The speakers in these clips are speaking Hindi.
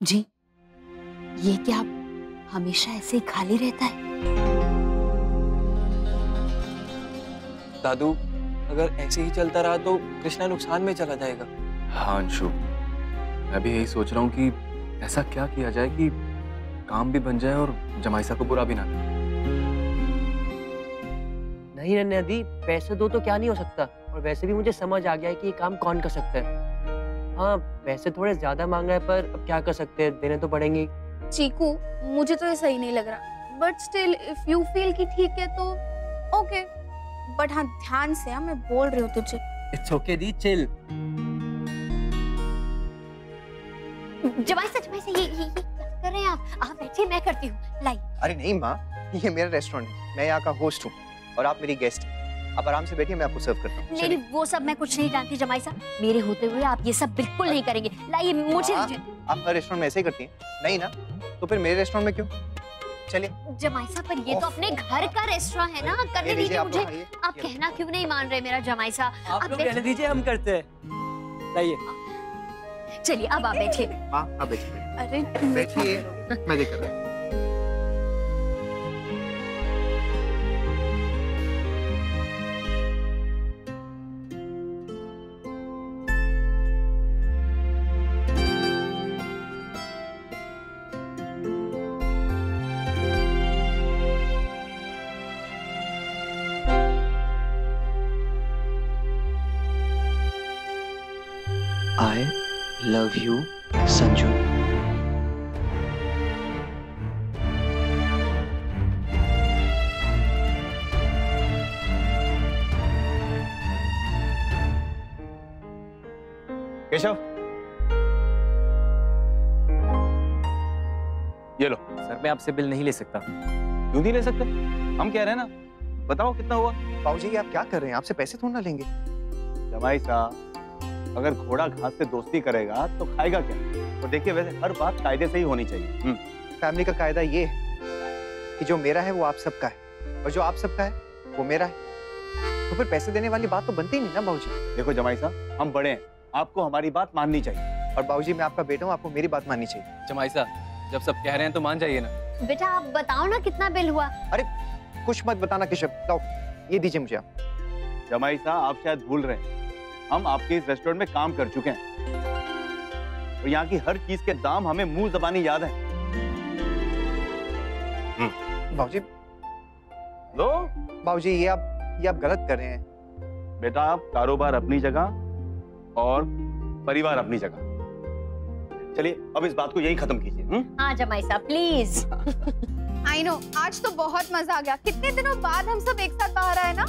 जी, ये क्या हमेशा ऐसे ही खाली रहता है? दादू, अगर ऐसे ही चलता रहा तो कृष्णा नुकसान में चला जाएगा। हाँ अंशु, मैं भी यही सोच रहा हूँ कि ऐसा क्या किया जाए कि काम भी बन जाए और जमाईसा को बुरा भी ना लगे। नहीं नन्या दी, पैसे दो तो क्या नहीं हो सकता, और वैसे भी मुझे समझ आ गया है कि ये काम कौन कर सकता है। हाँ, पैसे थोड़े ज्यादा मांग रहा है, पर अब क्या कर सकते हैं, देने तो पड़ेंगे। चीकू, मुझे तो ये सही नहीं लग रहा, but still if you feel कि ठीक है तो ओके। बट हाँ, ध्यान से, हाँ, मैं बोल रही हूँ तुझे। इट्स ओके दी, चिल। जमाईसा ये क्या कर रहे हैं आप बैठिए, मैं करती हूँ। लाई। अरे नहीं माँ, ये मेरा रेस्टोरेंट है, मैं यहाँ का होस्ट हूँ और आप मेरी गेस्ट हैं। आप आराम से बैठिए, मैं आपको सर्व करता हूँ। नहीं, वो सब मैं कुछ नहीं जानती जमाईसा, मेरे होते हुए आप ये सब बिल्कुल नहीं करेंगे। लाइए मुझे। आप हर रेस्टोरेंट में ऐसे ही करती हैं? नहीं ना, तो फिर मेरे रेस्टोरेंट में क्यों? चलिए। जमाईसा, पर ये तो अपने घर का रेस्टोरेंट है ना, करने दीजिए मुझे। आप कहना क्यों नहीं मान रहे मेरा जमाईसा? आप लोग रहने दीजिए, हम करते हैं। लाइए। चलिए अब आप बैठिए। हाँ, आप बैठिए। अरे बैठिए, मैं देख रहा हूँ। I love you, Sanju. Keshav, ये लो। सर, मैं आपसे बिल नहीं ले सकता। क्यों नहीं ले सकते? हम कह रहे हैं ना, बताओ कितना हुआ। बाबूजी, ये आप क्या कर रहे हैं? आपसे पैसे थोड़ा ना लेंगे। जमाईसा, अगर घोड़ा घास से दोस्ती करेगा तो खाएगा क्या? तो देखिए, वैसे हर बात कायदे से ही होनी चाहिए। फैमिली का कायदा ये है कि जो मेरा है वो आप सबका है, और जो आप सबका है वो मेरा है। तो फिर पैसे देने वाली बात तो बनती ही नहीं ना बाबूजी। देखो जमाईसा, हम बड़े हैं, आपको हमारी बात माननी चाहिए। और बाबूजी, मैं आपका बेटा हूँ, आपको मेरी बात माननी चाहिए। जमाईसा, जब सब कह रहे हैं तो मान जाइए ना। बेटा आप बताओ ना कितना बिल हुआ? अरे कुछ मत बताना केशव, लाओ ये दीजिए मुझे आप। जमाईसा, आप शायद भूल रहे हैं, हम आपके इस रेस्टोरेंट में काम कर चुके हैं और यहाँ की हर चीज के दाम हमें मुंह ज़बानी याद है। बाबूजी, लो। बाबूजी, ये आप गलत कर रहे हैं। बेटा, आप कारोबार अपनी जगह और परिवार अपनी जगह। चलिए अब इस बात को यही खत्म कीजिए। हाँ जमाईसा, प्लीज। आई नो, आज तो बहुत मजा आ गया। कितने दिनों बाद हम सब एक साथ बाहर आए ना।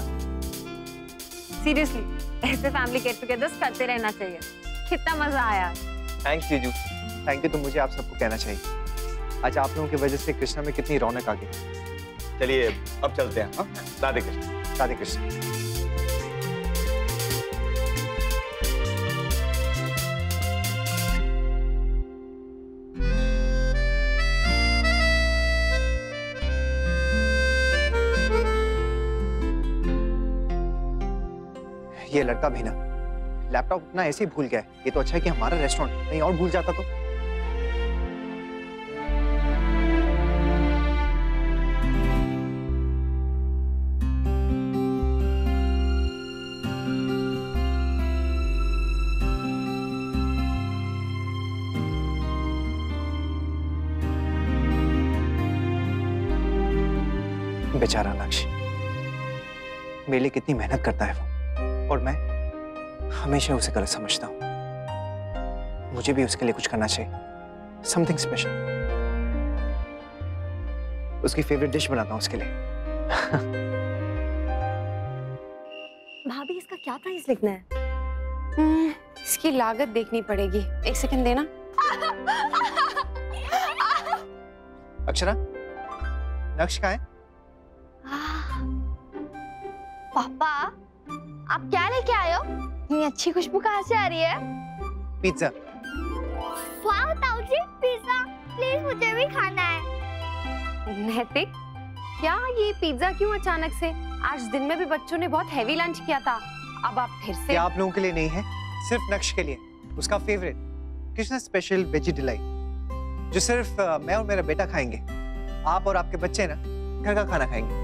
सीरियसली, ऐसे फैमिली गेट टुगेदर्स करते रहना चाहिए। कितना मजा आया। थैंक्स जीजू। थैंक यू तो मुझे आप सबको कहना चाहिए। आज आप लोगों की वजह से कृष्णा में कितनी रौनक आ गई। चलिए अब चलते हैं। राधे कृष्ण। राधे कृष्ण। ये लड़का भी ना लैपटॉप अपना ऐसे ही भूल गया है। ये तो अच्छा है कि हमारा रेस्टोरेंट कहीं और भूल जाता तो। बेचारा नक्श, मेरे लिए कितनी मेहनत करता है वो, और मैं हमेशा उसे गलत समझता हूँ। मुझे भी उसके लिए कुछ करना चाहिए, समथिंग स्पेशल। उसकी फेवरेट डिश बनाता हूँ उसके लिए। भाभी, इसका क्या प्राइस लिखना है? इसकी लागत देखनी पड़ेगी। एक सेकंड देना। अक्षरा, नक्श कहाँ है? पापा, आप क्या लेके आए हो? इतनी अच्छी खुशबू कहाँ से आ रही है? पिज्जा। वाह ताऊजी, पिज्जा। प्लीज मुझे भी खाना है। नैतिक, क्या ये पिज्जा क्यों अचानक से? आज दिन में भी बच्चों ने बहुत हैवी लंच किया था, अब आप फिर से? ये आप लोगों के लिए नहीं है, सिर्फ नक्श के लिए। उसका favourite Krishna special veggie delight. जो सिर्फ मैं और मेरा बेटा खाएंगे। आप और आपके बच्चे ना घर का खाना खाएंगे।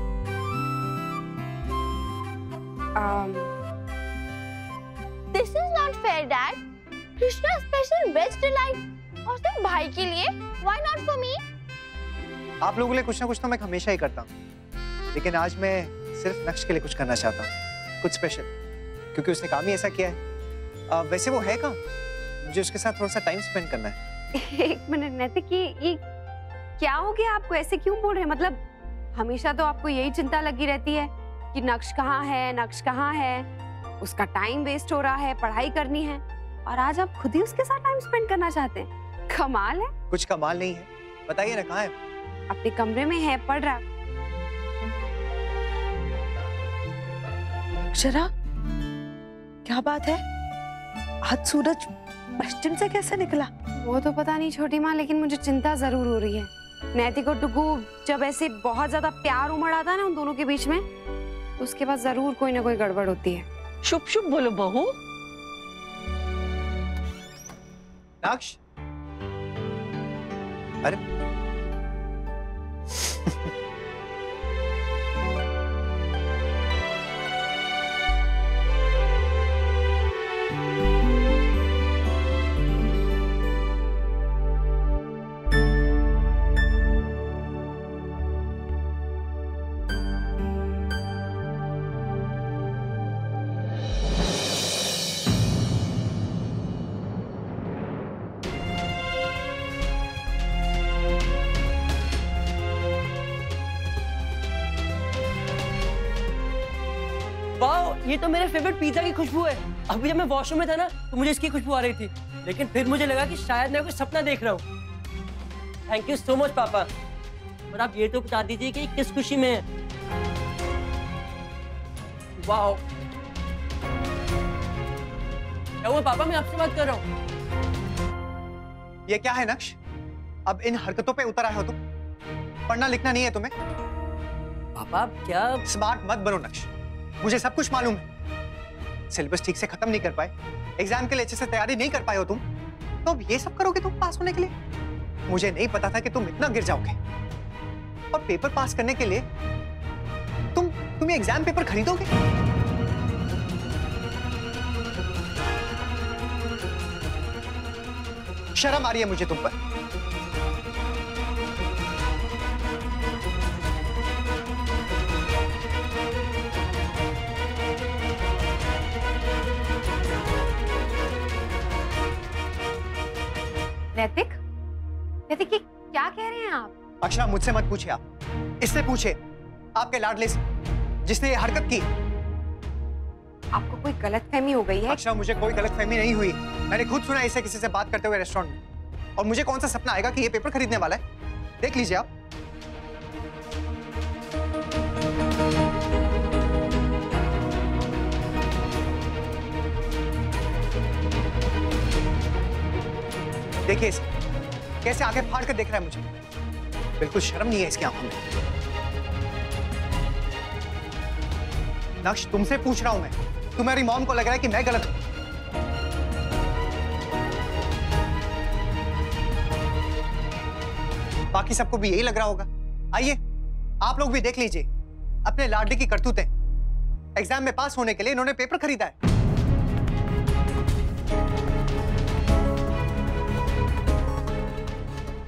This is not fair dad. Krishna special veg delight और सिर्फ भाई के लिए, व्हाई नॉट फॉर मी? आप लोगों के लिए कुछ ना कुछ तो मैं हमेशा ही करता हूँ, लेकिन आज मैं सिर्फ नक्श के लिए कुछ करना चाहता हूँ, कुछ स्पेशल, क्योंकि उसने काम ही ऐसा किया है। वैसे वो है कहाँ? मुझे उसके साथ थोड़ा सा टाइम स्पेंड करना है। एक मिनट नैतिक, ये क्या हो गया आपको? ऐसे क्यों बोल रहे हैं? मतलब हमेशा तो आपको यही चिंता लगी रहती है कि नक्श कहाँ है, नक्श कहाँ है, उसका टाइम वेस्ट हो रहा है, पढ़ाई करनी है, और आज आप खुद ही उसके साथ टाइम स्पेंड करना चाहते हैं। कमाल है। कुछ कमाल नहीं है, बताइए ना कहाँ है? अपने कमरे में है, पढ़ रहा। अक्षरा, क्या बात है? आज सूरज पश्चिम से कैसे निकला? वो तो पता नहीं छोटी माँ, लेकिन मुझे चिंता जरूर हो रही है। नैतिक और डुगू जब ऐसे बहुत ज्यादा प्यार उमड़ आता है ना उन दोनों के बीच में, तो उसके बाद जरूर कोई ना कोई गड़बड़ होती है। शुभ शुभ बोलो बहू। नक्श, अरे वाह, ये तो मेरे फेवरेट पिज्जा की खुशबू है। अभी जब मैं वॉशरूम में था ना तो मुझे इसकी खुशबू आ रही थी, लेकिन फिर मुझे लगा कि शायद मैं कोई सपना देख रहा हूँ। थैंक यू सो मच पापा। और आप ये तो बता दीजिए कि किस खुशी में है। वाह, क्या हुआ पापा? मैं आपसे बात कर रहा हूँ। ये क्या है नक्श? अब इन हरकतों पे उतर आए हो तुम? पढ़ना लिखना नहीं है तुम्हें? पापा क्या? स्मार्ट मत बनो नक्श, मुझे सब कुछ मालूम है। सिलेबस ठीक से खत्म नहीं कर पाए, एग्जाम के लिए अच्छे से तैयारी नहीं कर पाए हो तुम, तो अब ये सब करोगे तुम पास होने के लिए? मुझे नहीं पता था कि तुम इतना गिर जाओगे। और पेपर पास करने के लिए तुम ये एग्जाम पेपर खरीदोगे? शर्म आ रही है मुझे तुम पर। नैतिक, नैतिक, ये क्या कह रहे हैं आप? अक्षरा, मुझसे मत पूछिए, आप इससे पूछे, आपके लाडले से, जिसने ये हरकत की। आपको कोई गलतफहमी हो गई है? अक्षरा, मुझे कोई गलतफहमी नहीं हुई। मैंने खुद सुना इसे किसी से बात करते हुए रेस्टोरेंट में। और मुझे कौन सा सपना आएगा कि ये पेपर खरीदने वाला है? देख लीजिए आप। देखिए इसे, कैसे आंखें फाड़ कर देख रहा है मुझे। बिल्कुल शर्म नहीं है इसकी आंखों में। नक्श, तुमसे पूछ रहा हूं मैं, तुम्हारी मॉम को लग रहा है कि मैं गलत हूं? बाकी सबको भी यही लग रहा होगा। आइए आप लोग भी देख लीजिए अपने लाडली की करतूतें। एग्जाम में पास होने के लिए इन्होंने पेपर खरीदा है।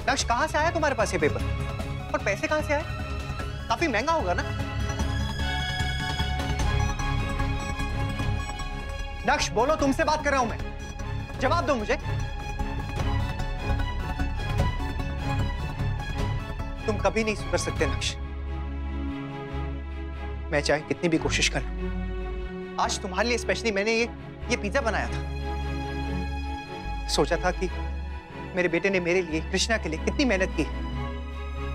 नक्श, कहां से आया तुम्हारे पास ये पेपर? और पैसे कहां से आए? काफी महंगा होगा ना? नक्श बोलो, तुमसे बात कर रहा हूं मैं, जवाब दो मुझे। तुम कभी नहीं सुधर सकते नक्श, मैं चाहे कितनी भी कोशिश कर लूं। आज तुम्हारे लिए स्पेशली मैंने ये पिज्जा बनाया था। सोचा था कि मेरे बेटे ने मेरे लिए, कृष्णा के लिए कितनी मेहनत की,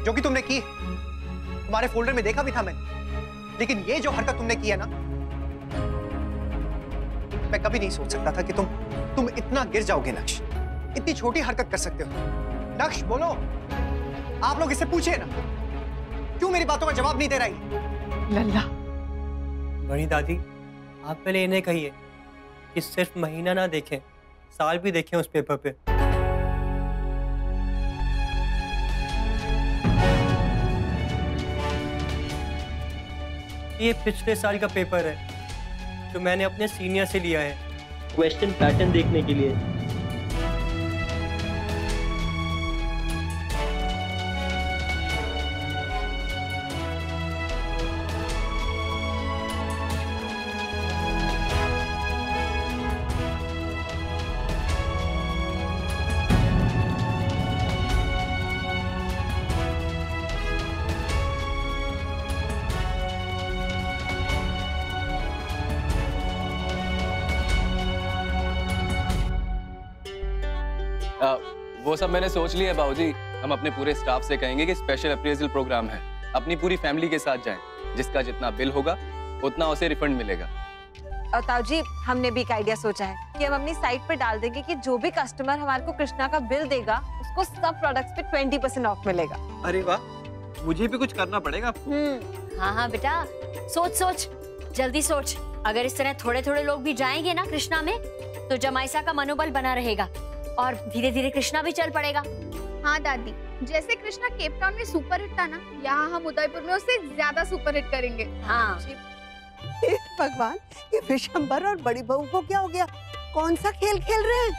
जो कि तुमने की। तुम्हारे फोल्डर में देखा भी था मैंने। लेकिन ये जो हरकत तुमने की है ना, मैं कभी नहीं सोच सकता था कि तुम इतना गिर जाओगे नक्श, इतनी छोटी हरकत कर सकते हो। नक्श बोलो, आप लोग इससे पूछिए ना, क्यों मेरी बातों का जवाब नहीं दे रही? लल्ला, बड़ी दादी, आप पहले इन्हें कहिए कि सिर्फ महीना ना देखें, साल भी देखें उस पेपर पे। ये पिछले साल का पेपर है जो मैंने अपने सीनियर से लिया है क्वेश्चन पैटर्न देखने के लिए। वो सब मैंने सोच लिया है बाबूजी। हम अपने पूरे स्टाफ से कहेंगे कि स्पेशल अप्रेजल प्रोग्राम है, अपनी पूरी फैमिली के साथ जाएं। जिसका जितना बिल होगा उतना उसे रिफंड मिलेगा। और ताऊ जी, हमने भी एक आइडिया सोचा है कि हम अपनी साइट पे डाल देंगे कि जो भी कस्टमर हमारे को कृष्णा का बिल देगा उसको सब प्रोडक्ट्स पे 20% ऑफ मिलेगा। अरे वाह, मुझे भी कुछ करना पड़ेगा। हाँ हाँ बेटा, सोच सोच, जल्दी सोच। अगर इस तरह थोड़े थोड़े लोग भी जाएंगे ना कृष्णा में, तो जमाइसा का मनोबल बना रहेगा और धीरे धीरे कृष्णा भी चल पड़ेगा। हाँ दादी, जैसे कृष्णा केप टाउन में सुपर हिट था ना, यहाँ हम उदयपुर में उससे ज्यादा सुपर हिट करेंगे। हाँ हे भगवान, ये विशंबर और बड़ी बहू को क्या हो गया? कौन सा खेल खेल रहे हैं?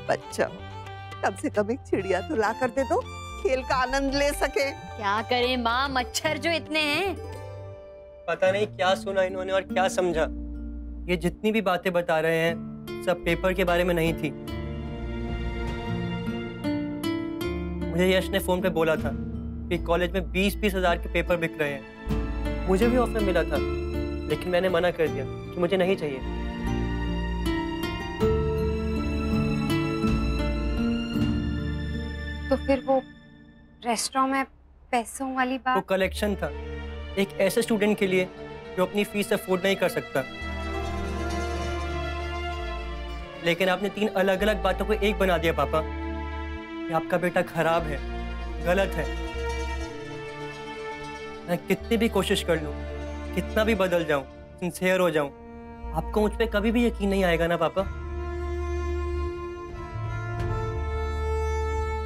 बच्चा, कम से कम एक चिड़िया तो ला कर दे दो, खेल का आनंद ले सके। क्या करे माँ, मच्छर जो इतने हैं। पता नहीं क्या सुना इन्होंने और क्या समझा। ये जितनी भी बातें बता रहे हैं सब पेपर के बारे में नहीं थी। मुझे यश ने फोन पे बोला था कि कॉलेज में 20-20 हजार के पेपर बिक रहे हैं। मुझे भी ऑफर मिला था, लेकिन मैंने मना कर दिया कि मुझे नहीं चाहिए। तो फिर वो रेस्टोरेंट में पैसों वाली वो बात? कलेक्शन था एक ऐसे स्टूडेंट के लिए जो अपनी फीस अफोर्ड नहीं कर सकता। लेकिन आपने 3 अलग अलग बातों को एक बना दिया पापा। कि आपका बेटा खराब है, गलत है। मैं कितनी भी कोशिश कर लूं, कितना भी बदल जाऊं, सिंसियर हो जाऊं, आपको मुझ पे कभी भी यकीन नहीं आएगा ना पापा।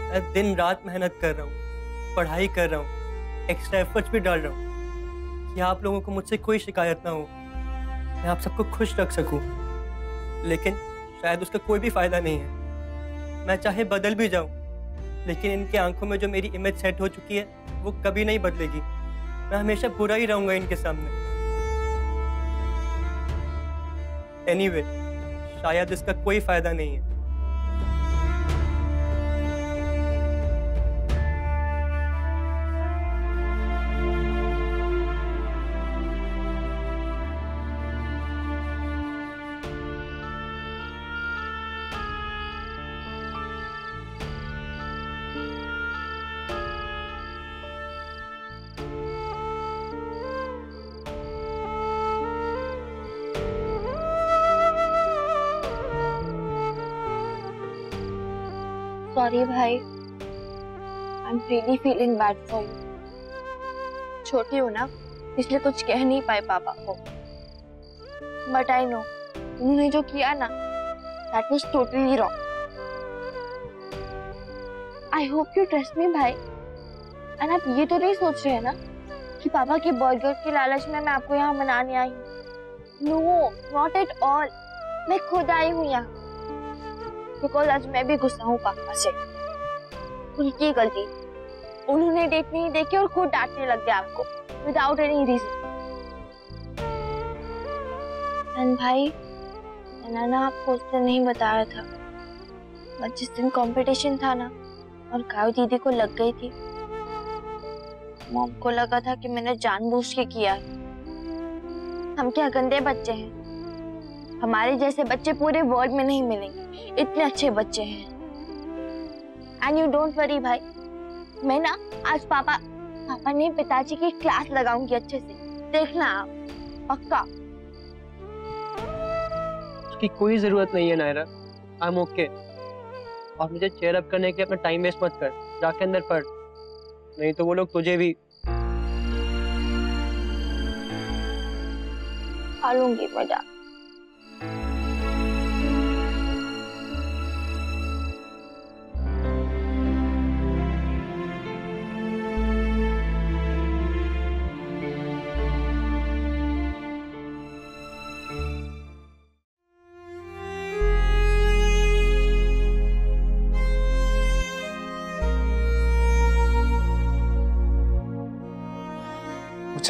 मैं दिन रात मेहनत कर रहा हूं, पढ़ाई कर रहा हूं, एक्स्ट्रा एफर्ट्स भी डाल रहा हूं कि आप लोगों को मुझसे कोई शिकायत ना हो, मैं आप सबको खुश रख सकूं। लेकिन शायद उसका कोई भी फायदा नहीं है। मैं चाहे बदल भी जाऊं, लेकिन इनके आंखों में जो मेरी इमेज सेट हो चुकी है वो कभी नहीं बदलेगी। मैं हमेशा बुरा ही रहूंगा इनके सामने। एनीवे, शायद इसका कोई फायदा नहीं है। सॉरी भाई, I am really feeling bad for you. छोटी हूँ ना, इसलिए कुछ कह नहीं पाए पापा को। बट आई नो, उन्होंने जो किया ना, that was totally wrong. I hope you trust me भाई। एंड आप ये तो नहीं सोच रहे हैं ना कि पापा के बर्गर के लालच में मैं आपको यहाँ मनाने आई हूँ। No, not at all. मैं खुद आई हूँ यहाँ बिकॉज आज मैं भी गुस्सा हूँ पापा से। उनकी गलती, उन्होंने डेट नहीं देखी और खुद डांटने लग गया आपको विदाउट एनी रीजन। एंड भाई, मैंने ना आपको उस दिन नहीं बताया था, बट जिस दिन कंपटीशन था ना और कायो दीदी को लग गई थी, मॉम को लगा था कि मैंने जानबूझ के किया। हम क्या गंदे बच्चे हैं? हमारे जैसे बच्चे पूरे वर्ल्ड में नहीं मिलेंगे, इतने अच्छे बच्चे हैं। एंड यू डोंट वरी भाई, मैं ना आज पापा ने पिताजी की क्लास लगाऊंगी अच्छे से, देखना आप, पक्का। उसकी कोई जरूरत नहीं है नायरा, आई एम ओके। और मुझे चेयर अप करने के लिए अपना टाइम वेस्ट मत कर, जाके अंदर पढ़, नहीं तो वो लोग तुझे भी। खा लूंगी मजा।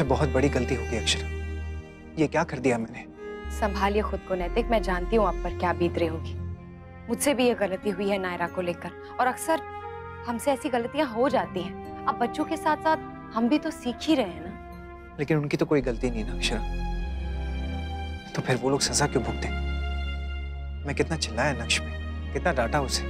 मुझसे बहुत बड़ी गलती होगी अक्षरा। ये क्या कर दिया मैंने? संभालिए खुद को नैतिक, मैं जानती हूँ आप पर क्या बीत रही होगी। मुझसे भी ये गलती हुई है नायरा को लेकर, और अक्सर हमसे ऐसी गलतियां हो जाती हैं। अब बच्चों के साथ साथ हम भी तो सीख ही रहे हैं ना। लेकिन उनकी तो कोई गलती नहीं ना अक्षरा, तो फिर वो लोग सजा क्यों भुगते? मैं कितना चिल्लाया नक्श में, कितना डांटा उसे,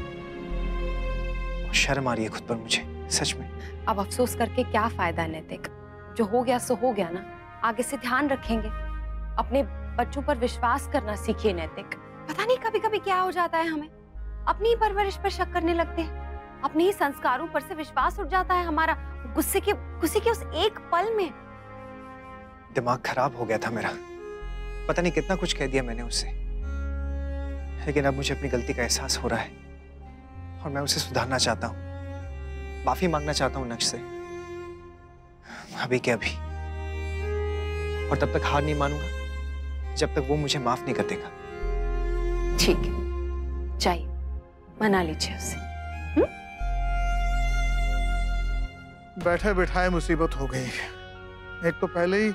और शर्म आ रही है खुद पर मुझे सच में। अब अफसोस करके क्या फायदा है नैतिक, जो हो गया सो हो गया ना। आगे से ध्यान रखेंगे, अपने बच्चों पर विश्वास करना सीखिए नैतिक। पता नहीं कभी कभी क्या हो जाता है, हमें अपनी ही परवरिश पर शक करने लगते हैं, अपने ही संस्कारों पर से विश्वास उठ जाता है हमारा गुस्से के उस एक पल में। दिमाग खराब हो गया था मेरा, पता नहीं कितना कुछ कह दिया मैंने उससे, लेकिन अब मुझे अपनी गलती का एहसास हो रहा है और मैं उसे सुधारना चाहता हूँ, माफी मांगना चाहता हूँ नक्श से, अभी के अभी। और तब तक हार नहीं मानूंगा जब तक वो मुझे माफ नहीं कर देगा। ठीक है, जाइए मना लीजिए उसे। बैठे बैठाए मुसीबत हो गई। एक तो पहले ही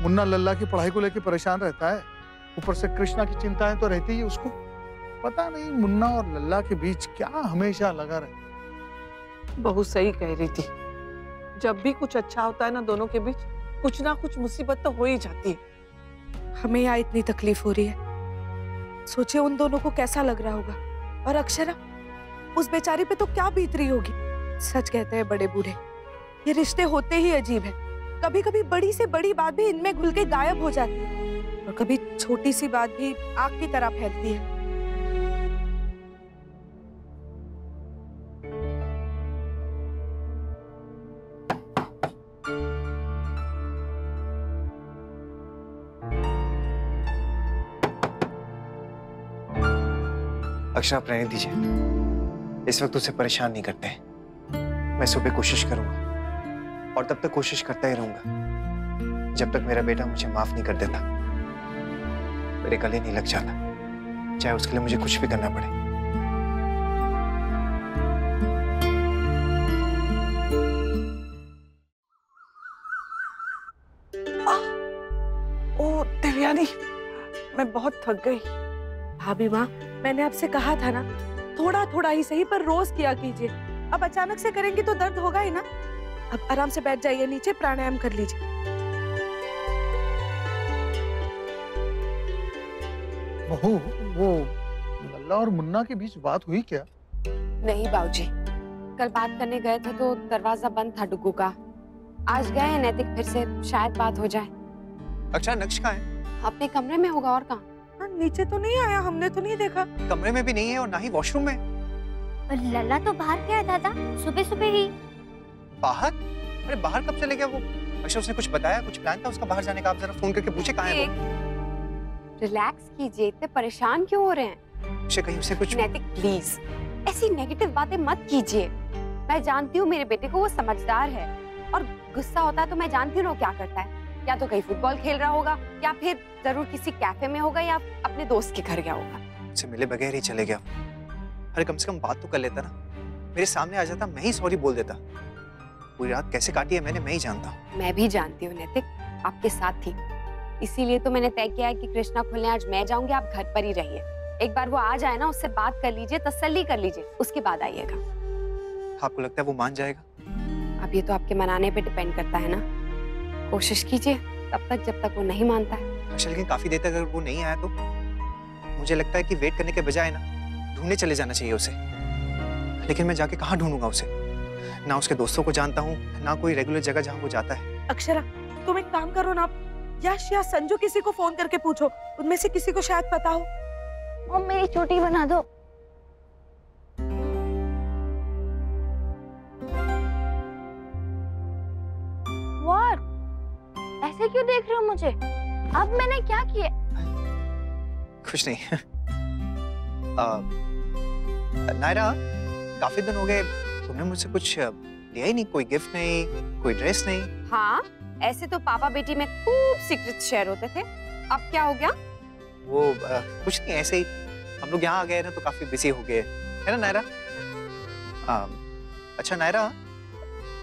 मुन्ना लल्ला की पढ़ाई को लेकर परेशान रहता है, ऊपर से कृष्णा की चिंताएं तो रहती ही उसको। पता नहीं मुन्ना और लल्ला के बीच क्या हमेशा लगा रहता। बहू सही कह रही थी, जब भी कुछ अच्छा होता है ना दोनों के बीच, कुछ ना कुछ मुसीबत तो हो ही जाती है। हमें यहाँ इतनी तकलीफ हो रही है, सोचे उन दोनों को कैसा लग रहा होगा। और अक्षरा, उस बेचारी पे तो क्या बीत रही होगी। सच कहते हैं बड़े बूढ़े, ये रिश्ते होते ही अजीब है। कभी कभी बड़ी से बड़ी बात भी इनमें घुल के गायब हो जाती है, और कभी छोटी सी बात भी आग की तरह फैलती है। अक्षरा, आप रहने दीजिए, इस वक्त उसे परेशान नहीं करते हैं। मैं सुबह कोशिश करूंगा और तब तक कोशिश करता ही रहूंगा जब तक मेरा बेटा मुझे माफ नहीं कर देता, मेरे गले नहीं लग जाता, चाहे उसके लिए मुझे कुछ भी करना पड़े। ओ देवयानी, मैं बहुत थक गई। भाभी माँ, मैंने आपसे कहा था ना, थोड़ा थोड़ा ही सही पर रोज किया कीजिए। अब अचानक से करेंगे तो दर्द होगा ही ना। अब आराम से बैठ जाइए नीचे, प्राणायाम कर लीजिए। बहू, वो लल्ला और मुन्ना के बीच बात हुई क्या? नहीं बाबूजी, कल बात करने गए थे तो दरवाजा बंद था डुग्गू का। आज गए हैं नैतिक फिर से, शायद बात हो जाए। अच्छा, नक्श कहाँ है? अपने कमरे में होगा, और कहाँ? नीचे तो नहीं आया, हमने तो नहीं देखा। कमरे में भी नहीं है और ना ही वॉशरूम में। लल्ला तो बाहर गया दादा, सुबह सुबह ही। बाहर? अरे बाहर कब चले गया वो? अच्छा, उसने कुछ बताया, कुछ प्लान था उसका बाहर जाने का? आप जरा फोन करके पूछे कहाँ है वो। रिलैक्स कीजिए, इतने परेशान क्यों हो रहे हैं? उसे कहीं उसे कुछ। नैतिक प्लीज ऐसी नेगेटिव बातें मत कीजिए। मैं जानती हूँ मेरे बेटे को, वो समझदार है, और गुस्सा होता है तो मैं जानती हूँ वो क्या करता है। या तो कहीं फुटबॉल खेल रहा होगा, या फिर जरूर किसी कैफे में होगा, या अपने दोस्त के घर गया होगा। मुझसे मिले बगैर ही चले गया। अरे कम से कम बात तो कर लेता ना, मेरे सामने आ जाता, मैं ही सॉरी बोल देता। पूरी रात कैसे काटी है मैंने, मैं ही जानता हूँ। मैं भी जानती हूँ नैतिक, आपके साथ थी, इसीलिए तो मैंने तय किया है कि कृष्णा खुलने आज मैं जाऊंगी, आप घर पर ही रहिए। एक बार वो आ जाए ना, उससे बात कर लीजिए, तसल्ली कर लीजिए, उसके बाद आइएगा। आपको लगता है वो मान जाएगा? अब ये तो आपके मनाने पे डिपेंड करता है ना। कोशिश कीजिए तब तक जब तक वो नहीं मानता है। अच्छा, लेकिन काफी देर तक अगर वो नहीं आया तो मुझे लगता है कि वेट करने के बजाय ना ढूंढने चले जाना चाहिए उसे। लेकिन मैं जाके कहाँ ढूंढूंगा उसे? ना उसके दोस्तों को जानता हूँ, ना कोई रेगुलर जगह जहाँ वो जाता है। अक्षरा, तुम एक काम करो ना, यश या संजू किसी को फोन करके पूछो, उनमें से किसी को शायद पता हो। और मेरी चोटी बना दो। What? ऐसे क्यों देख रहे हो मुझे? अब मैंने क्या किया? कुछ नहीं। नायरा, काफी दिन हो गए, तुमने मुझसे कुछ लिया ही नहीं, कोई गिफ्ट नहीं, कोई ड्रेस नहीं। हाँ, ऐसे तो पापा बेटी में खूब सीक्रेट शेयर होते थे, अब क्या हो गया? वो कुछ नहीं, ऐसे ही हम लोग यहाँ आ गए ना तो काफी बिजी हो गए, है ना नायरा? अच्छा नायरा,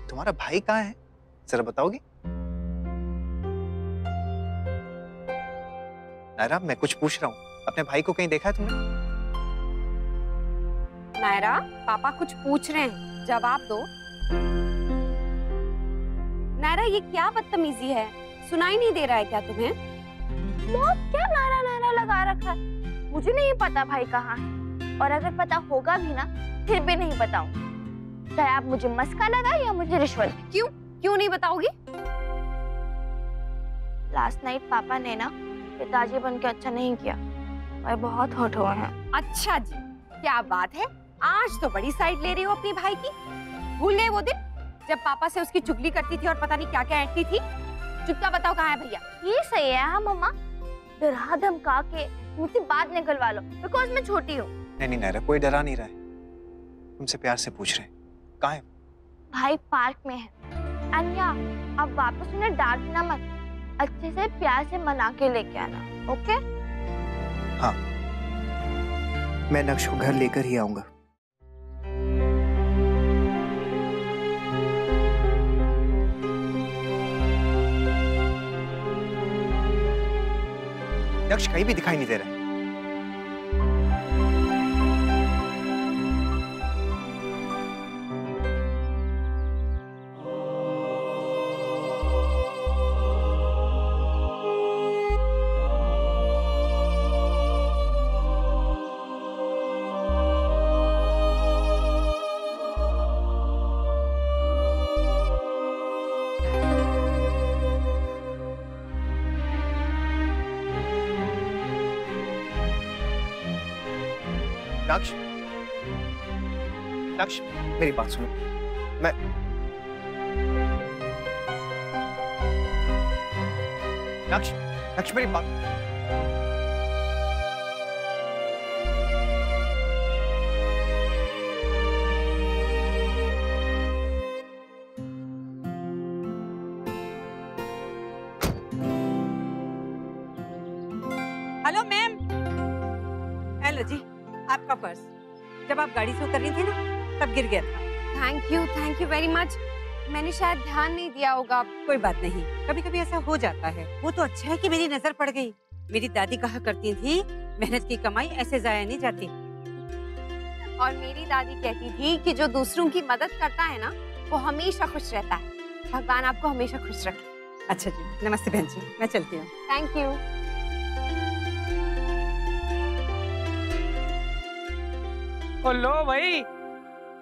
तुम्हारा भाई कहाँ है, जरा बताओगी? नायरा, मैं कुछ पूछ रहा हूँ, अपने भाई को कहीं देखा है तुमने? नायरा, पापा कुछ पूछ रहे हैं, जवाब दो। नायरा, ये क्या बदतमीजी है? सुनाई नहीं दे रहा है क्या तुम्हें? मॉम, क्या नारा नारा लगा रखा है? मुझे नहीं पता भाई कहाँ है, और अगर पता होगा भी ना फिर भी नहीं बताऊं। चाहे आप मुझे मस्का लगाए या मुझे रिश्वत दें। क्यों नहीं बताओगी? लास्ट नाइट पापा ने ना पिताजी बन के अच्छा नहीं किया और बहुत हर्ट हुए हैं। अच्छा जी, क्या बात है, आज तो बड़ी साइड ले रही हो अपने भाई की। भूल गए वो दिन जब पापा से उसकी चुगली करती थी और पता नहीं क्या क्या ऐंठती थी? चुपका बताओ कहाँ है भैया? ये सही है। हाँ मम्मा, डरा धमका के मुझसे बात निकलवा लो, बिकॉज मैं छोटी हूँ। नहीं नायरा, कोई डरा नहीं रहा है, तुमसे प्यार से पूछ रहे हैं, कहाँ है? भाई पार्क में है। अन्या, अब वापस उन्हें डांटना मत, अच्छे से प्यार से मना के लेके आना, ओके? हाँ, मैं नक्श को घर लेकर ही आऊंगा। नक्श कहीं भी दिखाई नहीं दे रहा है। नक्श, नक्श, मेरी बात सुनो। नक्श मेरी बात। Hello ma'am. हेलो जी, आपका पर्स जब आप गाड़ी से उतर रही थी ना तब गिर गया था। Thank you very much. मैंने शायद ध्यान नहीं दिया होगा। कोई बात नहीं, कभी कभी ऐसा हो जाता है। वो तो अच्छा है कि मेरी नजर पड़ गई। मेरी दादी कहा करती थी, मेहनत की कमाई ऐसे जाया नहीं जाती। और मेरी दादी कहती थी कि जो दूसरों की मदद करता है ना वो हमेशा खुश रहता है। भगवान आपको हमेशा खुश रखे। अच्छा जी, नमस्ते बहन जी, मैं चलती हूँ। Thank you. ओ लो भाई,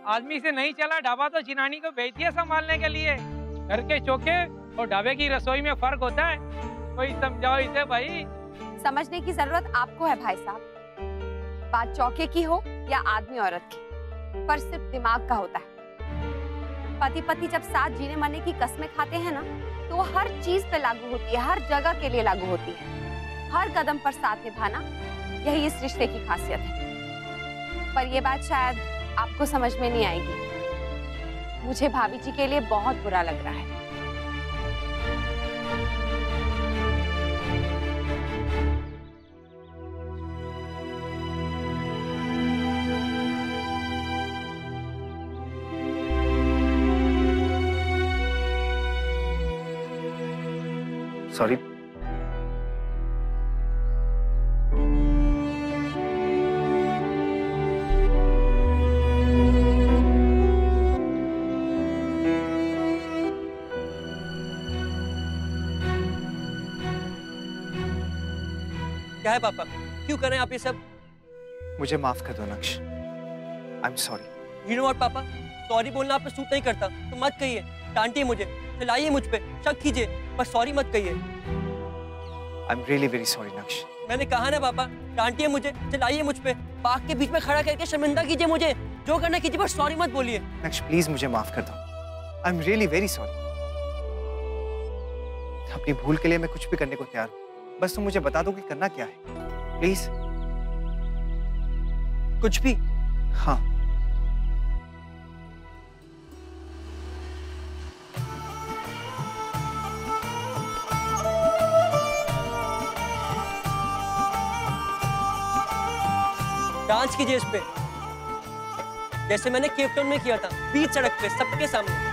आदमी से नहीं चला ढाबा तो चिनानी को भेज दिया संभालने के लिए। घर के चोखे और ढाबे की रसोई में फर्क होता है, कोई समझाओ इसे भाई। समझने की जरूरत आपको है भाई साहब। बात चौके की हो या आदमी औरत की, पर सिर्फ दिमाग का होता है। पति पत्नी जब साथ जीने मरने की कस्में खाते हैं ना तो वो हर चीज पे लागू होती है, हर जगह के लिए लागू होती है। हर कदम पर साथ निभाना, यही इस रिश्ते की खासियत है। पर ये बात शायद आपको समझ में नहीं आएगी। मुझे भाभी जी के लिए बहुत बुरा लग रहा है। सॉरी। क्या है पापा, क्यों कर रहे हैं आप ये सब? मुझे माफ कर दो नक्श, I am sorry. You know what पापा, सॉरी बोलना आप पे सूट नहीं करता, तो मत कहिए। डांटिए मुझे, चिल्लाइए मुझ पे, शक कीजिए, पर सॉरी मत कहिए। I am really very sorry नक्श। मैंने कहा ना पापा, डांटिए मुझे, चिल्लाइए मुझ पे, बाग के बीच में खड़ा करके शर्मिंदा कीजिए मुझे, जो करना कीजिए, पर सॉरी मत बोलिए। नक्श प्लीज मुझे माफ कर दो, I am really very sorry. अपनी भूल के लिए मैं कुछ भी करने को तैयार हूँ, बस तुम मुझे बता दो कि करना क्या है, प्लीज। कुछ भी? हाँ। डांस कीजिए इस पे, जैसे मैंने केप टाउन में किया था, बीच सड़क पे सबके सामने।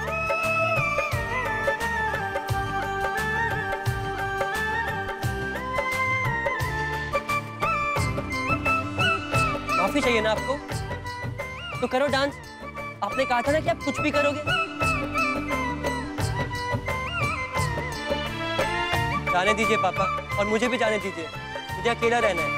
भी चाहिए ना आपको, तो करो डांस। आपने कहा था ना कि आप कुछ भी करोगे। जाने दीजिए पापा, और मुझे भी जाने दीजिए, मुझे अकेला रहना है।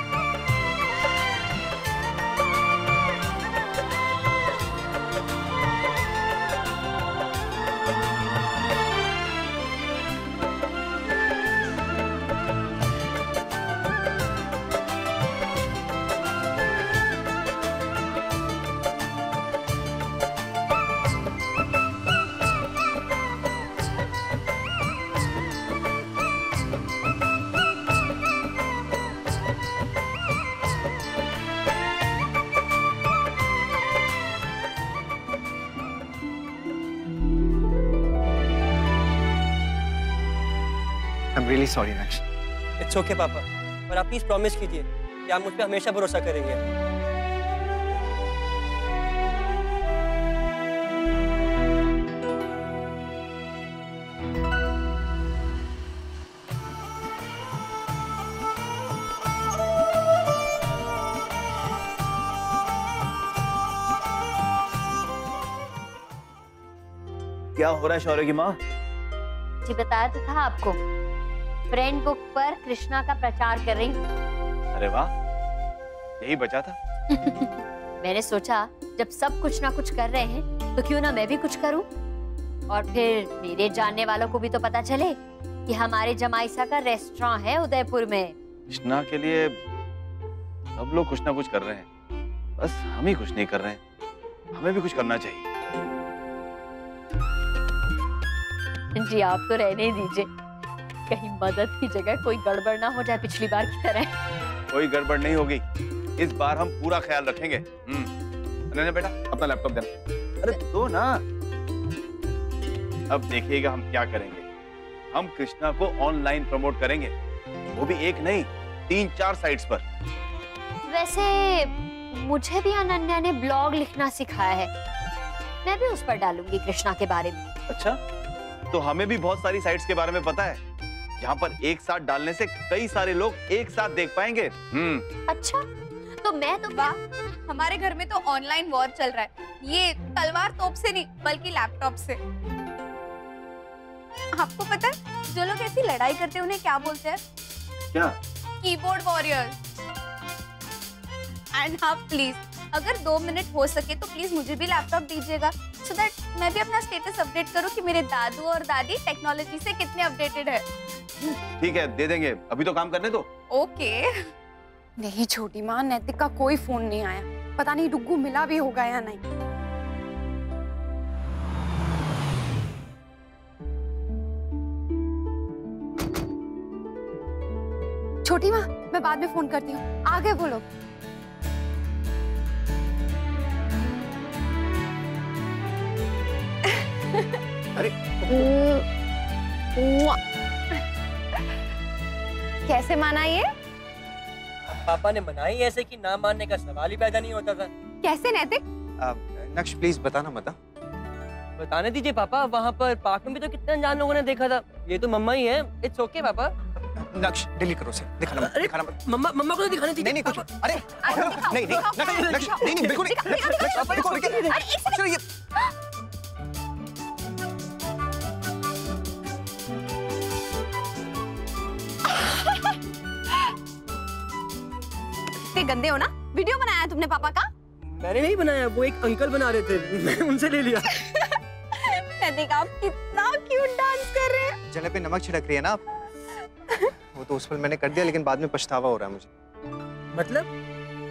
I'm really sorry, Naksh. It's okay पापा, और आप प्लीज प्रॉमिस कीजिए कि आप मुझ पे हमेशा भरोसा करेंगे। क्या हो रहा है शौर्य की माँ? जी बताया तो था आपको, फ्रेंड बुक पर कृष्णा का प्रचार कर रही हूँ। अरे वाह, यही बचा था। मैंने सोचा जब सब कुछ ना कुछ कर रहे हैं तो क्यों ना मैं भी कुछ करूं, और फिर मेरे जानने वालों को भी तो पता चले कि हमारे जमाईसा का रेस्टोरेंट है उदयपुर में। कृष्णा के लिए सब लोग कुछ ना कुछ कर रहे हैं, बस हम ही कुछ नहीं कर रहे हैं। हमें भी कुछ करना चाहिए। जी आप तो रहने ही दीजिए, कहीं मदद की जगह कोई गड़बड़ ना हो जाए पिछली बार की तरह। कोई गड़बड़ नहीं होगी, इस बार हम पूरा ख्याल रखेंगे। अनन्या बेटा, अपना लैपटॉप देना। अरे दो ना। अब देखिएगा हम क्या करेंगे। हम कृष्णा को ऑनलाइन प्रमोट करेंगे, वो भी एक नहीं 3-4 साइट्स पर। वैसे मुझे भी अनन्या ने ब्लॉग लिखना सिखाया है, मैं भी उस पर डालूंगी कृष्णा के बारे में। अच्छा, तो हमें भी बहुत सारी साइट्स के बारे में पता है, जहाँ पर एक साथ डालने से कई सारे लोग एक साथ देख पाएंगे। अच्छा, तो मैं तो वाह, हमारे घर में तो ऑनलाइन वॉर चल रहा है, ये तलवार तोप से नहीं बल्कि लैपटॉप से। आपको पता है जो लोग ऐसी लड़ाई करते हैं उन्हें क्या बोलते हैं? क्या? Keyboard warriors. एंड हाँ प्लीज, अगर 2 मिनट हो सके तो प्लीज मुझे भी लैपटॉप दीजिएगा, सो दैट मैं भी अपना स्टेटस अपडेट करूं कि मेरे दादू और दादी टेक्नोलॉजी से कितने अपडेटेड है। ठीक है, दे देंगे, अभी तो काम करने दो। ओके। नहीं छोटी माँ, नैतिक का कोई फोन नहीं आया, पता नहीं डुग्गू मिला भी होगा या नहीं। छोटी माँ, मैं बाद में फोन करती हूँ, आगे बोलो। अरे कैसे माना ये? पापा ने मनाई ऐसे कि ना मानने का सवाल ही पैदा नहीं होता था। कैसे नैतिक? नक्श प्लीज बताना मत। बताने दीजिए पापा, वहाँ पर पार्क में भी तो कितने अनजान लोगों ने देखा था। ये तो मम्मा ही है। इट्स ओके पापा। नक्श डिलीट करो उसे, दिखाना मत, दिखाना मत। मम्मा को तो दिखाने दीजिए। नहीं कुछ, अरे नहीं नक्श, नहीं बिल्कुल नहीं। गंदे हो ना? वीडियो बनाया तुमने पापा का? मैंने नहीं बनाया, वो एक अंकल बना रहे थे, मैंने उनसे ले लिया। नैतिक आप कितना क्यूट डांस कर रहे हैं। जले पे नमक छिड़क रही है ना आप? वो तो उस पल मैंने कर दिया, लेकिन बाद में पछतावा हो रहा है मुझे। मतलब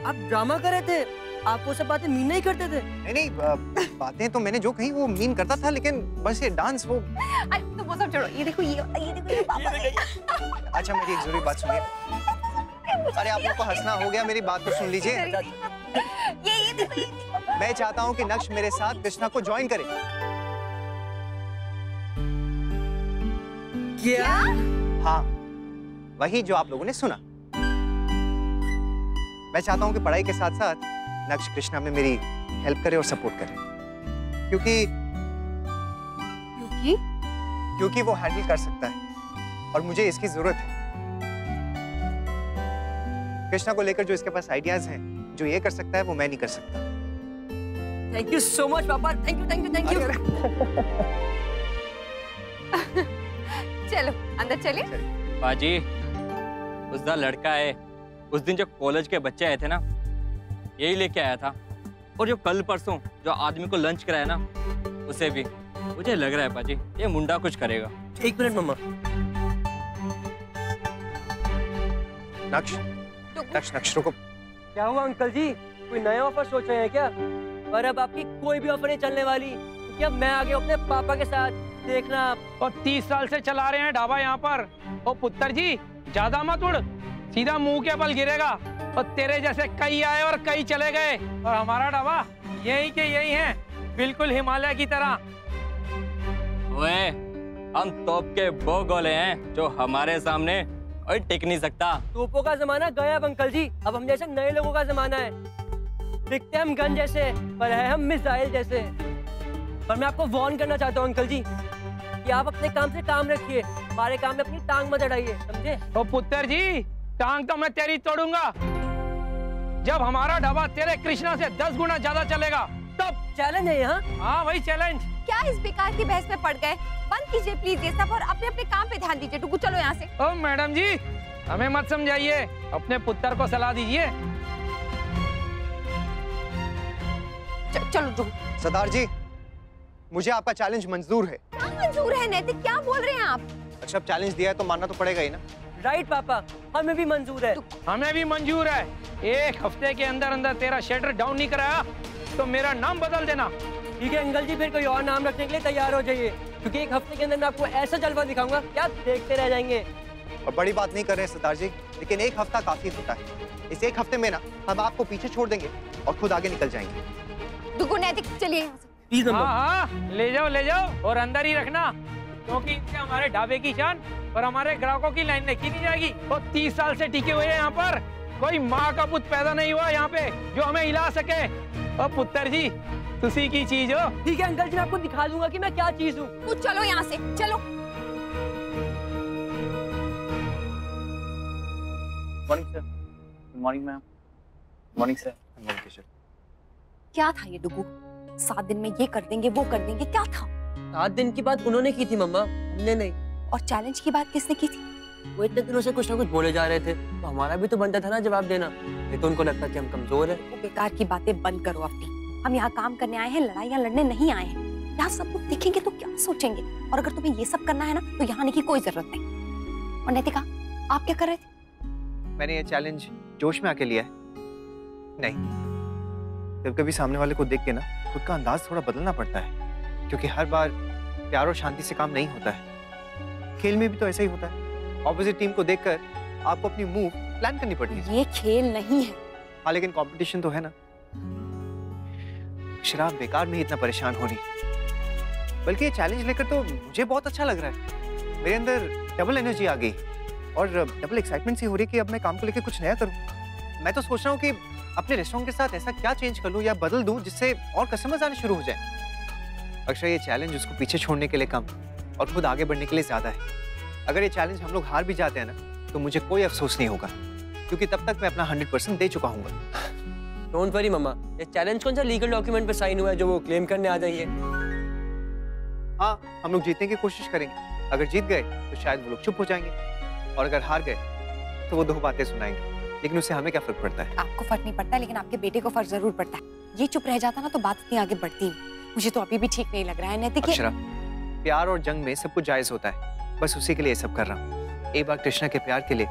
आप ड्रामा कर रहे थे, आप वो सब बातें मीन नहीं करते थे? नहीं, बातें तो मैंने जो कही वो मीन करता था, लेकिन बस ये डांस वो। तो वो सब छोड़ो, ये देखो ये पापा। अच्छा मेरी एक जरूरी बात सुनिए। अरे आप लोग को हंसना हो गया, मेरी बात तो सुन लीजिए। ये देखो। मैं चाहता हूँ कि नक्श मेरे साथ कृष्णा को ज्वाइन करे। क्या? हाँ, वही जो आप लोगों ने सुना। मैं चाहता हूँ कि पढ़ाई के साथ साथ नक्श कृष्णा में मेरी हेल्प करे और सपोर्ट करे, क्योंकि वो हैंडल कर सकता है और मुझे इसकी जरूरत है। कृष्णा को लेकर जो इसके पास आइडियाज हैं, जो ये कर सकता है वो मैं नहीं कर सकता। थैंक यू सो मच पापा, thank you thank you thank you. चलो अंदर चलिए। बाजी, उसका लड़का है, उस दिन जो कॉलेज के बच्चे आए थे ना, यही लेके आया था। और जो कल परसों जो आदमी को लंच कराया ना, उसे भी। मुझे लग रहा है बाजी ये मुंडा कुछ करेगा। एक मिनट मम्मा। नक्श रुको। क्या हुआ अंकल जी, कोई नया ऑफर सोच रहे हैं क्या? और अब आपकी कोई भी ऑफर नहीं चलने वाली, क्योंकि अब मैं आ गया अपने पापा के साथ। देखना आप। और 30 साल से चला रहे हैं ढाबा यहाँ पर। ओ पुत्र जी, ज्यादा मत उड़, सीधा मुंह के बल गिरेगा। और तेरे जैसे कई आए और कई चले गए, और हमारा ढाबा यही के यही है, बिल्कुल हिमालय की तरह। ओए, हम तोप के वो गोले हैं जो हमारे सामने कोई टिक नहीं सकता। तोपों का जमाना गया अब अंकल जी, अब हम जैसे नए लोगों का जमाना है। दिखते हम गन जैसे, पर है हम मिसाइल जैसे। पर मैं आपको वार्न करना चाहता हूँ अंकल जी कि आप अपने काम से काम रखिए, हमारे काम में अपनी टांग मत अड़ाइए, समझे? ओ पुत्र जी, टांग तो मैं तेरी तोड़ूंगा जब हमारा ढाबा तेरे कृष्णा से 10 गुना ज्यादा चलेगा तब। चैलेंज है यहाँ? हाँ वही चैलेंज। क्या इस बेकार की बहस में पड़ गए? बंद कीजिए प्लीज ये सब और अपने अपने काम पे ध्यान दीजिए। डुगू चलो यहाँ से। ओ मैडम जी, हमें मत समझाइए, अपने पुत्र को सलाह दीजिए। चलो डुगू। सरदार जी, मुझे आपका चैलेंज मंजूर है। क्या मंजूर है नैतिक, क्या बोल रहे हैं आप? अच्छा, अब चैलेंज दिया है तो मानना तो पड़ेगा ही ना। राइट पापा, हमें भी मंजूर है। हमें भी मंजूर है। एक हफ्ते के अंदर अंदर तेरा शटर डाउन नहीं कराया तो मेरा नाम बदल देना। ठीक है अंकल जी, फिर कोई और नाम रखने के लिए तैयार हो जाइए, क्योंकि एक हफ्ते के अंदर मैं आपको ऐसा जलवा दिखाऊंगा क्या देखते रह जाएंगे। और बड़ी बात नहीं कर रहे हैं सरदार जी, लेकिन एक हफ्ता काफी होता है। इस एक हफ्ते में ना हम आपको पीछे छोड़ देंगे और खुद आगे निकल जाएंगे। डुगू नैतिक चलिए यहाँ से। हाँ हाँ, ले जाओ और अंदर ही रखना, क्योंकि इनसे हमारे ढाबे की शान और हमारे ग्राहकों की लाइन देखी नहीं जाएगी। और 30 साल से टिके हुए हैं यहाँ पर, कोई माँ का पुत्र पैदा नहीं हुआ यहाँ पे जो हमें हिला सके। और पुत्र जी, तुसी की चीज हो। ठीक है अंकल जी, मैं आपको दिखा दूंगा कि मैं क्या चीज हूँ। कुछ चलो यहाँ से, चलो। Morning sir. Good morning ma'am. Morning sir. क्या था ये डुगू? 7 दिन में ये कर देंगे वो कर देंगे, क्या था? 7 दिन की बात उन्होंने की थी मम्मा, हमने नहीं। और चैलेंज की बात किसने की थी? वो इतने दिनों से कुछ ना कुछ बोले जा रहे थे, तो हमारा भी तो बनता था ना जवाब देना। नहीं तो उनको लगता कि हम कमजोर हैं। वो बेकार की बातें बंद करो अपनी। हम यहाँ काम करने आए हैं, लड़ाइयाँ लड़ने नहीं आए हैं। यहाँ सब लोग देखेंगे तो क्या सोचेंगे? और अगर तुम्हें ये सब करना है ना तो यहाँ आने की कोई जरूरत नहीं। और नैतिका, आप क्या कर रहे थे? मैंने ये चैलेंज जोश में आके लिया है। नहीं, कभी कभी सामने वाले को देख के ना खुद का अंदाज थोड़ा बदलना पड़ता है, क्योंकि हर बार प्यार और शांति से काम नहीं होता है। खेल में भी तो ऐसा ही होता है। ऑपोजिट टीम को देखकर आपको अपनी मूव प्लान करनी पड़ती है। ये खेल नहीं है। हाँ, लेकिन कंपटीशन तो है ना। शराब बेकार में इतना परेशान हो रही, बल्कि ये चैलेंज लेकर तो मुझे बहुत अच्छा लग रहा है। मेरे अंदर डबल एनर्जी आ गई और डबल एक्साइटमेंट सी हो रही है कि अब मैं काम को लेकर कुछ नया करूं। मैं तो सोच रहा हूँ कि अपने रेस्टोरेंट के साथ ऐसा क्या चेंज कर लूं या बदल दूं जिससे और कस्टमर्स आने शुरू हो जाए। अक्षर, ये चैलेंज उसको पीछे छोड़ने के लिए कम और खुद आगे बढ़ने के लिए ज्यादा है। अगर ये चैलेंज हम लोग हार भी जाते हैं ना तो मुझे कोई अफसोस नहीं होगा, क्योंकि तब तक मैं अपना 100% दे चुका हूँ। डोंट वरी मम्मा, ये चैलेंज कौन सा लीगल डॉक्यूमेंट पे साइन हुआ है जो वो क्लेम करने आ जाएंगे? हाँ, हम लोग जीतने की कोशिश करेंगे। अगर जीत गए तो शायद वो लोग चुप हो जाएंगे, और अगर हार गए तो वो 2 बातें सुनाएंगे। लेकिन उससे हमें क्या फर्क पड़ता है? आपको फर्क नहीं पड़ता, लेकिन आपके बेटे को फर्क जरूर पड़ता है। ये चुप रह जाता ना तो बात इतनी आगे बढ़ती नहीं। मुझे तो अभी भी ठीक नहीं लग रहा है नैतिक। अक्षरा, प्यार और जंग में सब कुछ जायज होता है, बस उसी के लिए सब कर रहा हूँ। एक बार कृष्णा के प्यार के लिए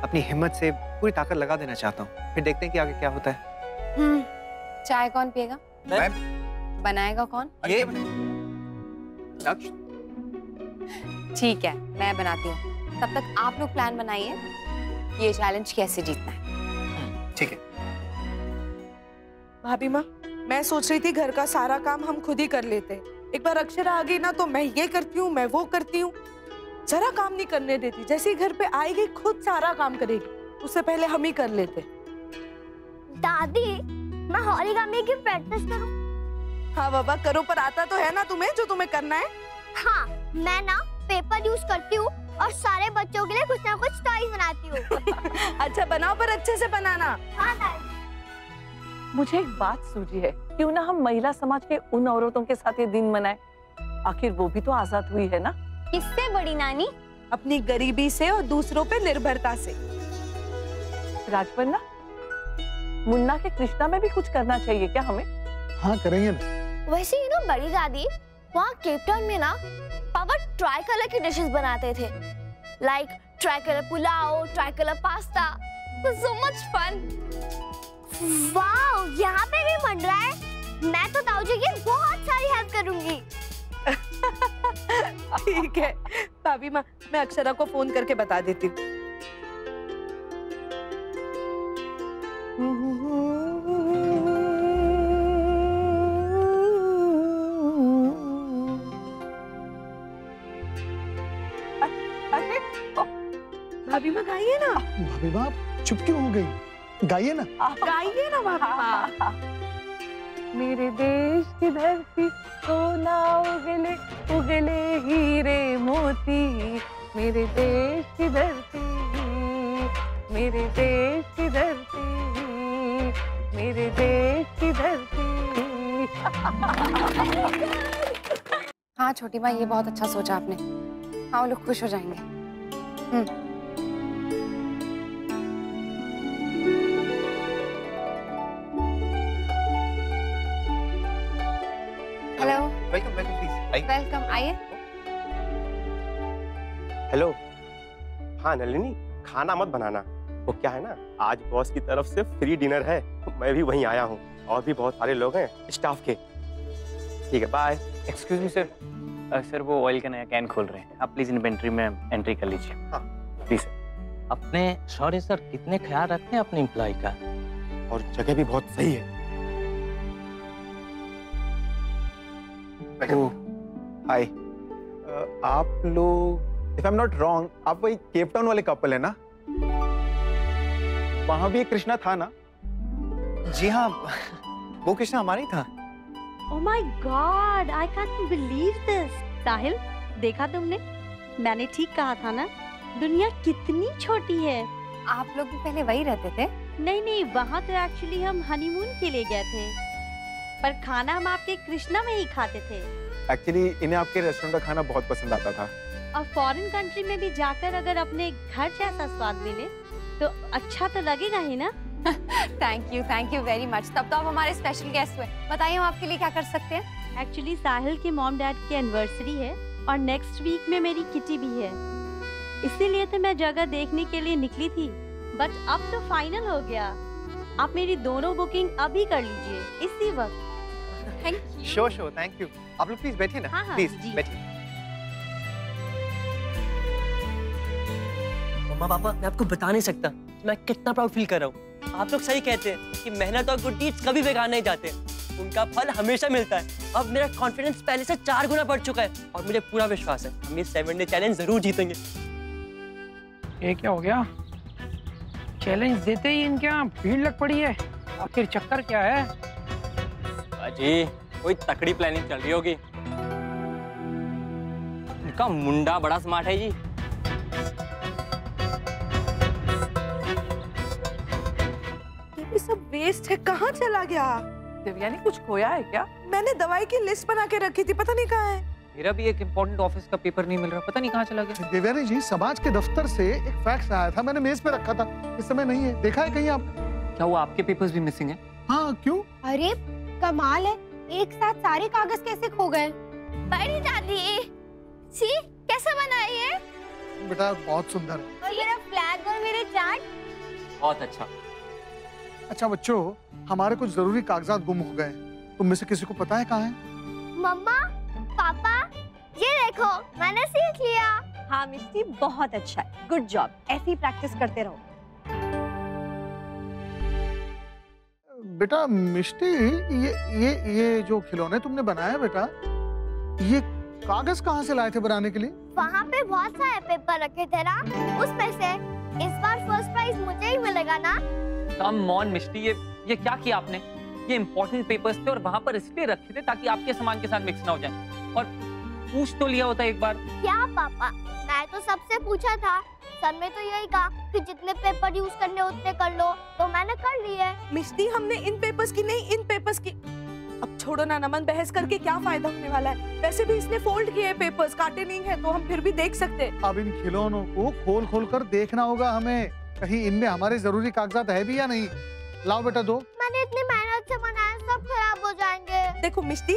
अपनी हिम्मत से पूरी ताकत लगा देना चाहता हूँ, फिर देखते हैं कि आगे क्या होता है। चाय कौन पिएगा? बनाएगा कौन? ये ठीक है, मैं बनाती हूँ। तब तक आप लोग प्लान बनाइए ये चैलेंज कैसे जीतना है। ठीक है। भाभी माँ, मैं सोच रही थी घर का सारा काम हम खुद ही कर लेते हैं। एक बार अक्षरा आ गई ना तो मैं ये करती हूँ, मैं वो करती हूँ, जरा काम नहीं करने देती। जैसे ही घर पे आएगी खुद सारा काम करेगी, उससे पहले हम ही कर लेते। दादी, मैं ओरिगामी की प्रैक्टिस करूं? हाँ बाबा करो, पर आता तो है ना तुम्हें जो तुम्हें करना है? हाँ, मैं ना पेपर यूज करती हूँ और सारे बच्चों के लिए कुछ ना कुछ टॉयज बनाती हूँ। अच्छा बनाओ, पर अच्छे से बनाना। हाँ दादी। मुझे एक बात सूझी है, क्यों ना हम महिला समाज के उन औरतों के साथ ये दिन मनाएं? आखिर वो भी तो आजाद हुई है ना। किससे बड़ी नानी? अपनी गरीबी से और दूसरों पे निर्भरता से। राजपन्ना, मुन्ना के कृष्णा में भी कुछ करना चाहिए क्या हमें? हाँ करेंगे ना। वैसे ही ना बड़ी दादी, वहाँ केप टाउन में ना पापा ट्राई कलर की डिशेस बनाते थे, like try colour pulao, try colour pasta. So much fun. Wow, यहाँ पे भी बन रहा है। मैं तो ताऊजी की बहुत सारी हेल्प करूंगी। ठीक है भाभी माँ, मैं अक्षरा को फोन करके बता देती हूँ। भाभी माँ गाइए ना। भाभी माँ चुप क्यों हो गई? गाइए ना। गाइए ना भाभी माँ। मेरे देश की धरती सोना उगले उगले हीरे मोती, मेरे देश की धरती, मेरे देश की धरती, मेरे देश की धरती। हाँ छोटी माँ, ये बहुत अच्छा सोचा आपने। हाँ, वो लोग खुश हो जाएंगे। Hello. Welcome welcome please. Welcome, आइए। हेलो। हाँ नलिनी, खाना मत बनाना। वो क्या है ना, आज बॉस की तरफ से फ्री डिनर है, मैं भी वहीं आया हूँ और भी बहुत सारे लोग हैं स्टाफ के। ठीक है, bye. Excuse me sir, sir वो ऑयल का नया कैन खोल रहे हैं, आप प्लीज इन्वेंट्री में एंट्री कर लीजिए। हाँ प्लीज। अपने सॉरी सर, कितने ख्याल रखते हैं अपने एम्प्लॉय का, और जगह भी बहुत सही है। हाय, आप लोग, if I am not wrong, आप वही केप टाउन वाले कपल है ना? वहां भी एक कृष्णा था ना? जी हाँ, वो कृष्णा हमारा ही था। Oh my God, I can't believe this. साहिल, देखा तुमने? मैंने ठीक कहा था ना, दुनिया कितनी छोटी है। आप लोग भी पहले वही रहते थे? नहीं, वहाँ तो एक्चुअली हम हनीमून के लिए गए थे, पर खाना हम आपके कृष्णा में ही खाते थे। एक्चुअली इन्हें आपके रेस्टोरेंट का खाना बहुत पसंद आता था। और फॉरेन कंट्री में भी जाकर अगर अपने घर जैसा स्वाद मिले तो अच्छा तो लगेगा ही ना। Thank you very much. तब तो आप हमारे स्पेशल गेस्ट हुए। बताइए हम आपके लिए क्या कर सकते हैं? एक्चुअली साहिल के मॉम डैड की एनिवर्सरी है और नेक्स्ट वीक में मेरी किटी भी है, इसीलिए तो मैं जगह देखने के लिए निकली थी, बट अब तो फाइनल हो गया। आप मेरी दोनों बुकिंग अभी कर लीजिए इसी वक्त। Thank you. Sure, thank you. आप लोग प्लीज बैठिए ना। हाँ, प्लीज जी। बैठिए। मम्मा पापा, मैं आपको बता नहीं सकता कि मैं कितना प्राउड फील कर रहा हूँ। आप लोग सही कहते हैं कि मेहनत और गुड डीड्स कभी बेकार नहीं जाते, उनका फल हमेशा मिलता है। अब मेरा कॉन्फिडेंस पहले से 4 गुना बढ़ चुका है और मुझे पूरा विश्वास है हम ये 7 डे चैलेंज जरूर जीतेंगे। ये क्या हो गया? चैलेंज देते ही इनके यहाँ भीड़ लग पड़ी है। आखिर चक्कर क्या है? जी कोई तकड़ी प्लानिंग चल रही होगी। इनका मुंडा बड़ा स्मार्ट है जी। ये भी सब वेस्ट है, कहाँ चला गया? देवयानी, कुछ खोया है क्या? मैंने दवाई की लिस्ट बना के रखी थी, पता नहीं कहाँ है। मेरा भी एक इम्पोर्टेंट ऑफिस का पेपर नहीं मिल रहा, पता नहीं कहाँ चला गया। देवयानी जी, समाज के दफ्तर से एक फैक्स आया था, मैंने मेज पे रखा था, इस समय नहीं है। देखा है कहीं आपने? क्या वो आपके पेपर्स भी मिसिंग है? हाँ, क्यों? अरे कमाल है, एक साथ सारे कागज कैसे खो गए? बड़ी दादी, सी कैसा बना है ये? बेटा बहुत सुंदर है। और मेरा फ्लैग और मेरे चार्ट। बहुत अच्छा। अच्छा बच्चों, हमारे कुछ जरूरी कागजात गुम हो गए, तुम में से किसी को पता है कहाँ है? मम्मा, पापा, ये देखो मैंने सीख लिया। हाँ मिस्टी, बहुत अच्छा है, गुड जॉब, ऐसी प्रैक्टिस करते रहो। बेटा मिष्टी, ये जो खिलौने तुमने बनाए बेटा, ये कागज कहाँ से लाए थे बनाने के लिए? वहाँ पे बहुत सारे पेपर रखे थे ना, उसमें से इस बार फर्स्ट प्राइज मुझे ही मिलेगा ना? कम ऑन मिष्टी, ये क्या किया आपने? ये इम्पोर्टेंट पेपर्स थे और वहाँ पर इसलिए रखे थे ताकि आपके सामान के साथ मिक्स ना हो जाए, और पूछ तो लिया होता एक बार। क्या पापा, मैं तो सबसे पूछा था सर ने तो यही कहा कि जितने पेपर यूज करने उतने कर लो, तो मैंने कर लिए। मिष्टी, हमने इन पेपर्स की नहीं, इन पेपर्स की। अब छोड़ो ना नमन, बहस करके क्या फायदा होने वाला है। वैसे भी इसने फोल्ड किए पेपर्स, काटे नहीं है, तो हम फिर भी देख सकते। अब इन खिलौनों को खोल खोल कर देखना होगा हमें, कहीं इनमें हमारे जरूरी कागजात है भी या नहीं। लाओ बेटा दो। मैंने इतनी मेहनत से बनाया, सब खराब हो जाएंगे। देखो मिष्टी,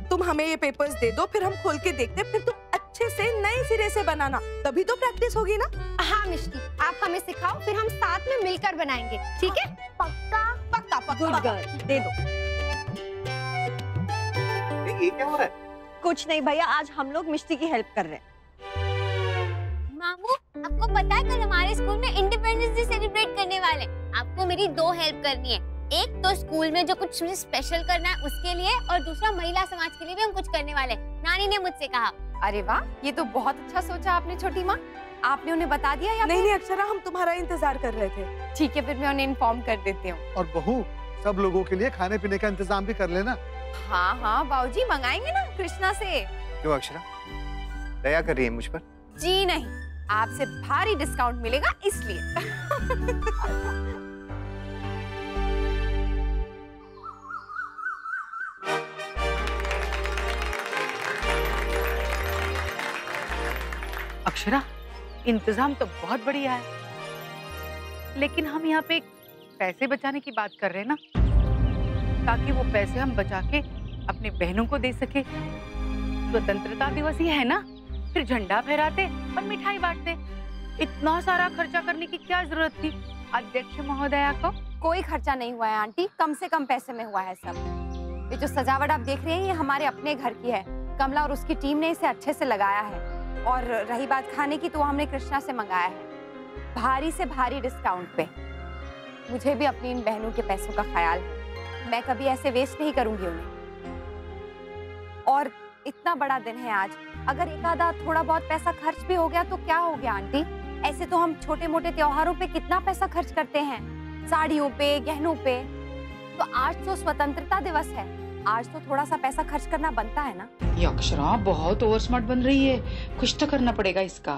तुम हमें ये पेपर्स दे दो, फिर हम खोल के देखते, फिर तुम अच्छे से नए सिरे से बनाना, तभी तो प्रैक्टिस होगी ना। हाँ मिष्टी, आप हमें सिखाओ, फिर हम साथ में मिलकर बनाएंगे, ठीक है? पक्का? पक्का पक्का। गुड गर्ल, दे दो। ये क्या हो रहा है? कुछ नहीं भैया, आज हम लोग मिष्टी की हेल्प कर रहे हैं। मामू, आपको पता है कल हमारे स्कूल में इंडिपेंडेंस डे सेलिब्रेट करने वाले। आपको मेरी 2 हेल्प करनी है। एक तो स्कूल में जो कुछ मुझे स्पेशल करना है उसके लिए, और दूसरा महिला समाज के लिए भी हम कुछ करने वाले। नानी ने मुझसे कहा। अरे वाह, ये तो बहुत अच्छा सोचा आपने छोटी माँ। आपने उन्हें बता दिया या नहीं? नहीं अक्षरा, हम तुम्हारा इंतजार कर रहे थे। ठीक है, फिर मैं उन्हें इन्फॉर्म कर देती हूँ। और बहू, सब लोगों के लिए खाने पीने का इंतजाम भी कर लेना। हाँ हाँ बाबूजी, मंगाएंगे ना कृष्णा से। क्यों अक्षरा, दया कर रही है मुझ पर? जी नहीं, आपसे भारी डिस्काउंट मिलेगा इसलिए। अक्षरा, इंतजाम तो बहुत बढ़िया है, लेकिन हम यहाँ पे पैसे बचाने की बात कर रहे हैं ना, ताकि वो पैसे हम बचा के अपनी बहनों को दे सके। स्वतंत्रता दिवस ही है ना, फिर झंडा फहराते और मिठाई बांटते। इतना सारा खर्चा करने की क्या जरूरत थी अध्यक्ष महोदया को? कोई खर्चा नहीं हुआ है आंटी, कम से कम पैसे में हुआ है सब। ये जो सजावट आप देख रहे हैं, ये हमारे अपने घर की है। कमला और उसकी टीम ने इसे अच्छे से लगाया है। और रही बात खाने की, तो हमने कृष्णा से मंगाया है, भारी से भारी डिस्काउंट पे। मुझे भी अपनी इन बहनों के पैसों का ख्याल है, मैं कभी ऐसे वेस्ट नहीं करूंगी उन्हें। और इतना बड़ा दिन है आज, अगर एक आधा थोड़ा बहुत पैसा खर्च भी हो गया तो क्या हो गया आंटी? ऐसे तो हम छोटे मोटे त्योहारों पे कितना पैसा खर्च करते हैं, साड़ियों पे, गहनों पे। तो आज तो स्वतंत्रता दिवस है, आज तो थोड़ा सा पैसा खर्च करना बनता है ना। ये अक्षरा बहुत ओवर स्मार्ट बन रही है, कुछ तो करना पड़ेगा इसका।